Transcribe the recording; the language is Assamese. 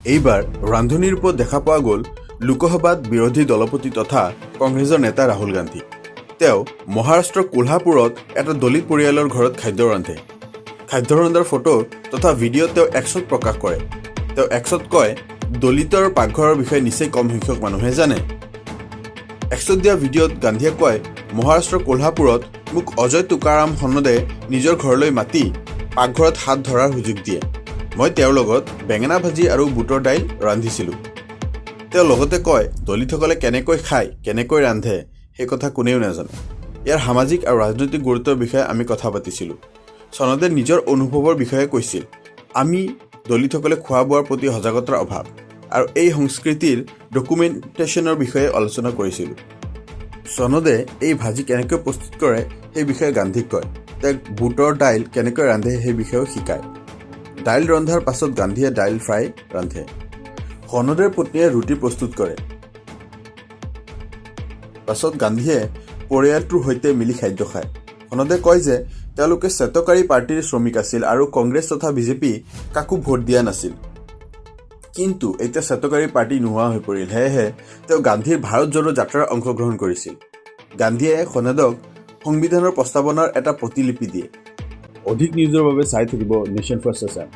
এইবাৰ ৰান্ধনিৰ ওপৰত দেখা পোৱা গ'ল লোকসভাত বিৰোধী দলপতি তথা কংগ্ৰেছৰ নেতা ৰাহুল গান্ধী। তেওঁ মহাৰাষ্ট্ৰৰ কোলহাপুৰত এটা দলিত পৰিয়ালৰ ঘৰত খাদ্য ৰান্ধে। খাদ্য ৰন্ধাৰ ফটো তথা ভিডিঅ' তেওঁ এক্সত প্ৰকাশ কৰে। তেওঁ এক্সত কয়, দলিতৰ পাকঘৰৰ বিষয়ে নিচেই কম সংখ্যক মানুহে জানে। এক্সত দিয়া ভিডিঅ'ত গান্ধীয়ে কয়, মহাৰাষ্ট্ৰৰ কোলহাপুৰত মোক অজয় তুকাৰাম সনদে নিজৰ ঘৰলৈ মাতি পাকঘৰত হাত ধৰাৰ সুযোগ দিয়ে। মই তেওঁৰ লগত বেঙেনা ভাজি আৰু বুটৰ দাইল ৰান্ধিছিলোঁ। তেওঁ লগতে কয়, দলিতসকলে কেনেকৈ খায়, কেনেকৈ ৰান্ধে সেই কথা কোনেও নাজানে। ইয়াৰ সামাজিক আৰু ৰাজনৈতিক গুৰুত্বৰ বিষয়ে আমি কথা পাতিছিলোঁ। সনদে নিজৰ অনুভৱৰ বিষয়ে কৈছিল, আমি দলিতসকলে খোৱা বোৱাৰ প্ৰতি সজাগতাৰ অভাৱ আৰু এই সংস্কৃতিৰ ডকুমেণ্টেশ্যনৰ বিষয়ে আলোচনা কৰিছিলোঁ। সনদে এই ভাজি কেনেকৈ প্ৰস্তুত কৰে সেই বিষয়ে গান্ধীক কয়। তেওঁক বুটৰ দাইল কেনেকৈ ৰান্ধে সেই বিষয়েও শিকায়। দাইল ৰন্ধাৰ পাছত গান্ধীয়ে দাইল ফ্ৰাই ৰান্ধে। সনদৰ পত্নীয়ে ৰুটি প্ৰস্তুত কৰে। পাছত গান্ধীয়ে পৰিয়ালটোৰ সৈতে মিলি খাদ্য খায়। সনদে কয় যে তেওঁলোকে শ্বেতকাৰী পাৰ্টীৰ শ্ৰমিক আছিল আৰু কংগ্ৰেছ তথা বিজেপি কাকো ভোট দিয়া নাছিল। কিন্তু এতিয়া শ্বেতকাৰী পাৰ্টী নোহোৱা হৈ পৰিল, সেয়েহে তেওঁ গান্ধীৰ ভাৰত জোড়ো যাত্ৰাৰ অংশগ্ৰহণ কৰিছিল। গান্ধীয়ে সনদক সংবিধানৰ প্ৰস্তাৱনাৰ এটা প্ৰতিলিপি দিয়ে। অধিক নিউজৰ বাবে চাই থাকিব নেশ্যন ফাৰ্ষ্ট আছাম।